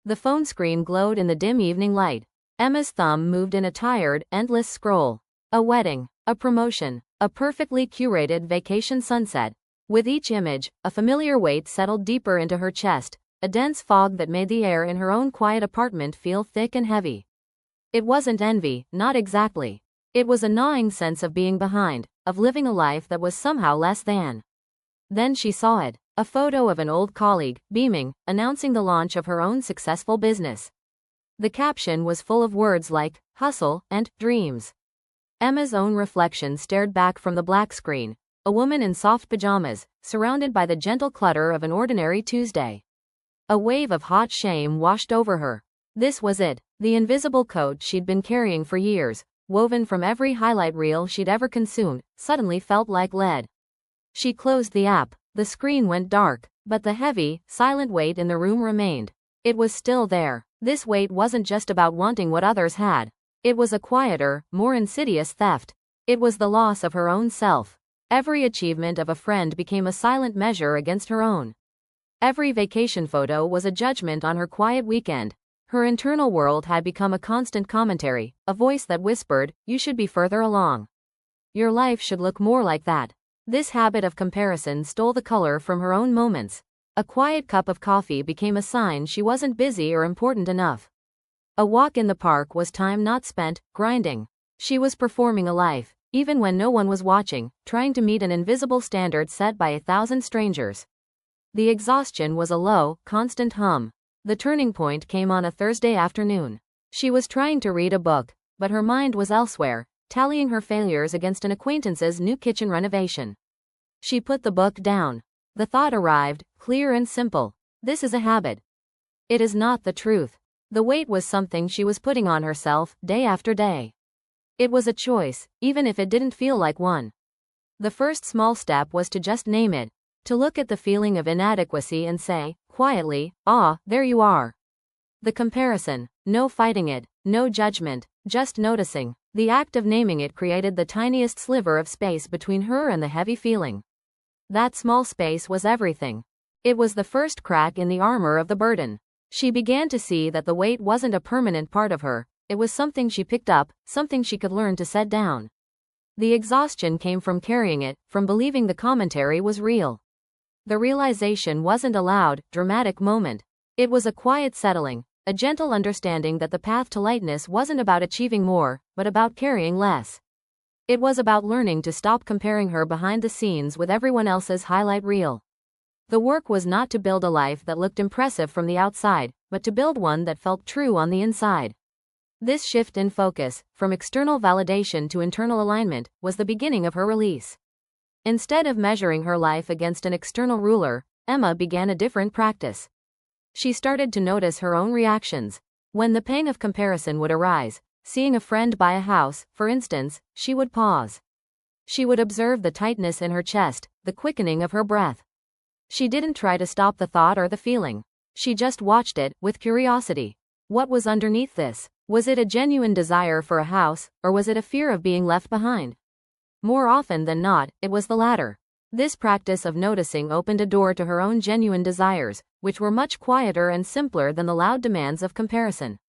The phone screen glowed in the dim evening light. Emma's thumb moved in a tired, endless scroll. A wedding, a promotion, a perfectly curated vacation sunset. With each image, a familiar weight settled deeper into her chest, a dense fog that made the air in her own quiet apartment feel thick and heavy. It wasn't envy, not exactly. It was a gnawing sense of being behind, of living a life that was somehow less than. Then she saw it, a photo of an old colleague, beaming, announcing the launch of her own successful business. The caption was full of words like, hustle, and dreams. Emma's own reflection stared back from the black screen, a woman in soft pajamas, surrounded by the gentle clutter of an ordinary Tuesday. A wave of hot shame washed over her. This was it, the invisible coat she'd been carrying for years, woven from every highlight reel she'd ever consumed, suddenly felt like lead. She closed the app, the screen went dark, but the heavy, silent weight in the room remained. It was still there. This weight wasn't just about wanting what others had. It was a quieter, more insidious theft. It was the loss of her own self. Every achievement of a friend became a silent measure against her own. Every vacation photo was a judgment on her quiet weekend. Her internal world had become a constant commentary, a voice that whispered, "You should be further along. Your life should look more like that." This habit of comparison stole the color from her own moments. A quiet cup of coffee became a sign she wasn't busy or important enough. A walk in the park was time not spent, grinding. She was performing a life, even when no one was watching, trying to meet an invisible standard set by 1,000 strangers. The exhaustion was a low, constant hum. The turning point came on a Thursday afternoon. She was trying to read a book, but her mind was elsewhere, tallying her failures against an acquaintance's new kitchen renovation. She put the book down. The thought arrived, clear and simple. This is a habit. It is not the truth. The weight was something she was putting on herself, day after day. It was a choice, even if it didn't feel like one. The first small step was to just name it, to look at the feeling of inadequacy and say, quietly, "Ah, there you are." The comparison, no fighting it, no judgment, just noticing. The act of naming it created the tiniest sliver of space between her and the heavy feeling. That small space was everything. It was the first crack in the armor of the burden. She began to see that the weight wasn't a permanent part of her, it was something she picked up, something she could learn to set down. The exhaustion came from carrying it, from believing the commentary was real. The realization wasn't a loud, dramatic moment. It was a quiet settling, a gentle understanding that the path to lightness wasn't about achieving more, but about carrying less. It was about learning to stop comparing her behind the scenes with everyone else's highlight reel. The work was not to build a life that looked impressive from the outside, but to build one that felt true on the inside. This shift in focus, from external validation to internal alignment, was the beginning of her release. Instead of measuring her life against an external ruler, Emma began a different practice. She started to notice her own reactions. When the pang of comparison would arise, seeing a friend buy a house, for instance, she would pause. She would observe the tightness in her chest, the quickening of her breath. She didn't try to stop the thought or the feeling. She just watched it, with curiosity. What was underneath this? Was it a genuine desire for a house, or was it a fear of being left behind? More often than not, it was the latter. This practice of noticing opened a door to her own genuine desires, which were much quieter and simpler than the loud demands of comparison.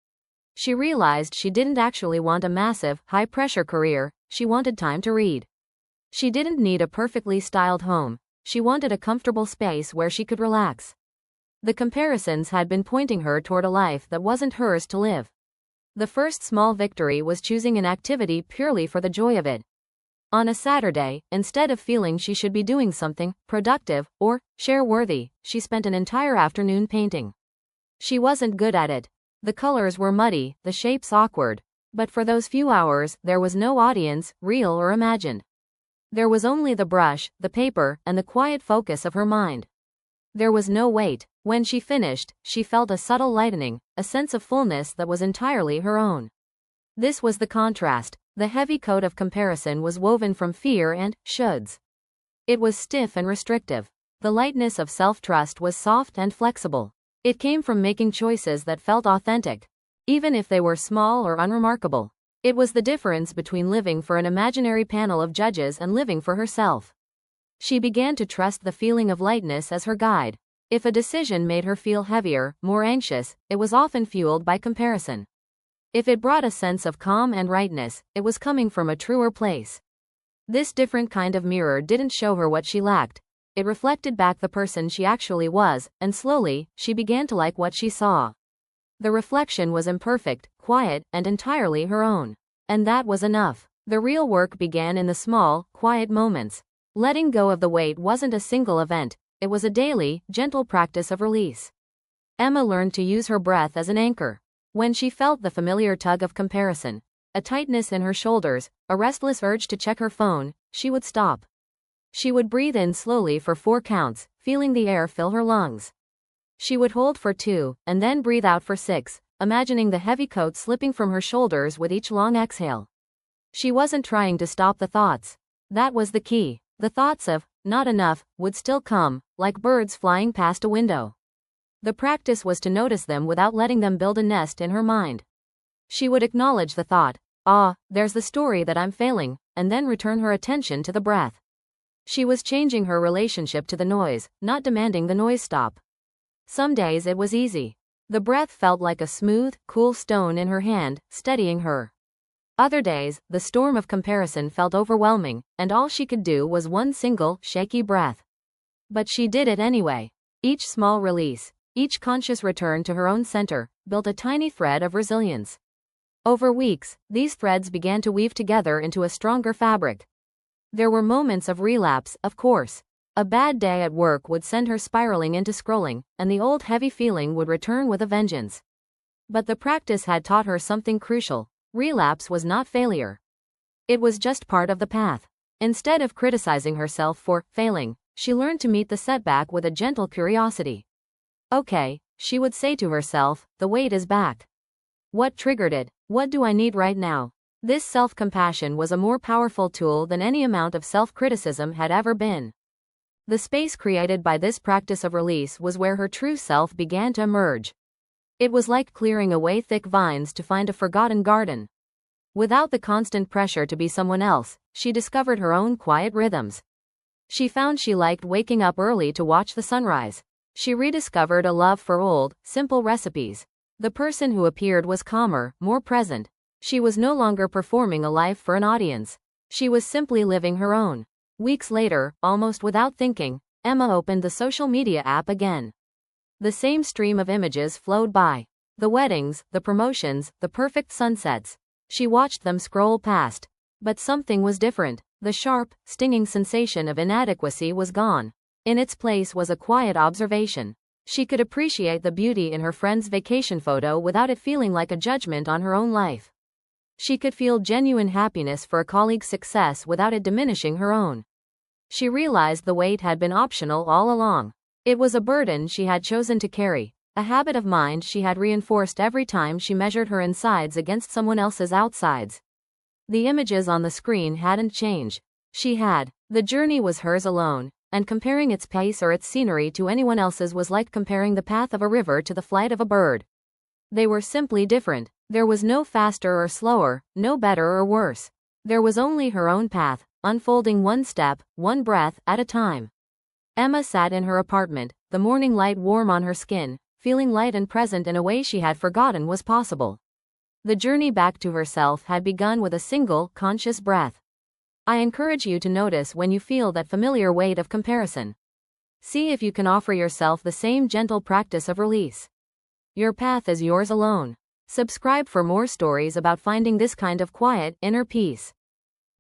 She realized she didn't actually want a massive, high-pressure career, she wanted time to read. She didn't need a perfectly styled home, she wanted a comfortable space where she could relax. The comparisons had been pointing her toward a life that wasn't hers to live. The first small victory was choosing an activity purely for the joy of it. On a Saturday, instead of feeling she should be doing something productive or share-worthy, she spent an entire afternoon painting. She wasn't good at it. The colors were muddy, the shapes awkward. But for those few hours, there was no audience, real or imagined. There was only the brush, the paper, and the quiet focus of her mind. There was no weight. When she finished, she felt a subtle lightening, a sense of fullness that was entirely her own. This was the contrast. The heavy coat of comparison was woven from fear and shoulds. It was stiff and restrictive. The lightness of self-trust was soft and flexible. It came from making choices that felt authentic, even if they were small or unremarkable. It was the difference between living for an imaginary panel of judges and living for herself. She began to trust the feeling of lightness as her guide. If a decision made her feel heavier, more anxious, it was often fueled by comparison. If it brought a sense of calm and rightness, it was coming from a truer place. This different kind of mirror didn't show her what she lacked. It reflected back the person she actually was, and slowly, she began to like what she saw. The reflection was imperfect, quiet, and entirely her own. And that was enough. The real work began in the small, quiet moments. Letting go of the weight wasn't a single event, it was a daily, gentle practice of release. Emma learned to use her breath as an anchor. When she felt the familiar tug of comparison, a tightness in her shoulders, a restless urge to check her phone, she would stop. She would breathe in slowly for 4 counts, feeling the air fill her lungs. She would hold for 2, and then breathe out for 6, imagining the heavy coat slipping from her shoulders with each long exhale. She wasn't trying to stop the thoughts. That was the key. The thoughts of, not enough, would still come, like birds flying past a window. The practice was to notice them without letting them build a nest in her mind. She would acknowledge the thought, there's the story that I'm failing, and then return her attention to the breath. She was changing her relationship to the noise, not demanding the noise stop. Some days it was easy. The breath felt like a smooth, cool stone in her hand, steadying her. Other days, the storm of comparison felt overwhelming, and all she could do was one single, shaky breath. But she did it anyway. Each small release, each conscious return to her own center, built a tiny thread of resilience. Over weeks, these threads began to weave together into a stronger fabric. There were moments of relapse, of course. A bad day at work would send her spiraling into scrolling, and the old heavy feeling would return with a vengeance. But the practice had taught her something crucial. Relapse was not failure. It was just part of the path. Instead of criticizing herself for failing, she learned to meet the setback with a gentle curiosity. Okay, she would say to herself, the weight is back. What triggered it? What do I need right now? This self-compassion was a more powerful tool than any amount of self-criticism had ever been. The space created by this practice of release was where her true self began to emerge. It was like clearing away thick vines to find a forgotten garden. Without the constant pressure to be someone else, she discovered her own quiet rhythms. She found she liked waking up early to watch the sunrise. She rediscovered a love for old, simple recipes. The person who appeared was calmer, more present. She was no longer performing a life for an audience. She was simply living her own. Weeks later, almost without thinking, Emma opened the social media app again. The same stream of images flowed by. The weddings, the promotions, the perfect sunsets. She watched them scroll past. But something was different. The sharp, stinging sensation of inadequacy was gone. In its place was a quiet observation. She could appreciate the beauty in her friend's vacation photo without it feeling like a judgment on her own life. She could feel genuine happiness for a colleague's success without it diminishing her own. She realized the weight had been optional all along. It was a burden she had chosen to carry, a habit of mind she had reinforced every time she measured her insides against someone else's outsides. The images on the screen hadn't changed. She had. The journey was hers alone, and comparing its pace or its scenery to anyone else's was like comparing the path of a river to the flight of a bird. They were simply different. There was no faster or slower, no better or worse. There was only her own path, unfolding one step, one breath, at a time. Emma sat in her apartment, the morning light warm on her skin, feeling light and present in a way she had forgotten was possible. The journey back to herself had begun with a single, conscious breath. I encourage you to notice when you feel that familiar weight of comparison. See if you can offer yourself the same gentle practice of release. Your path is yours alone. Subscribe for more stories about finding this kind of quiet, inner peace.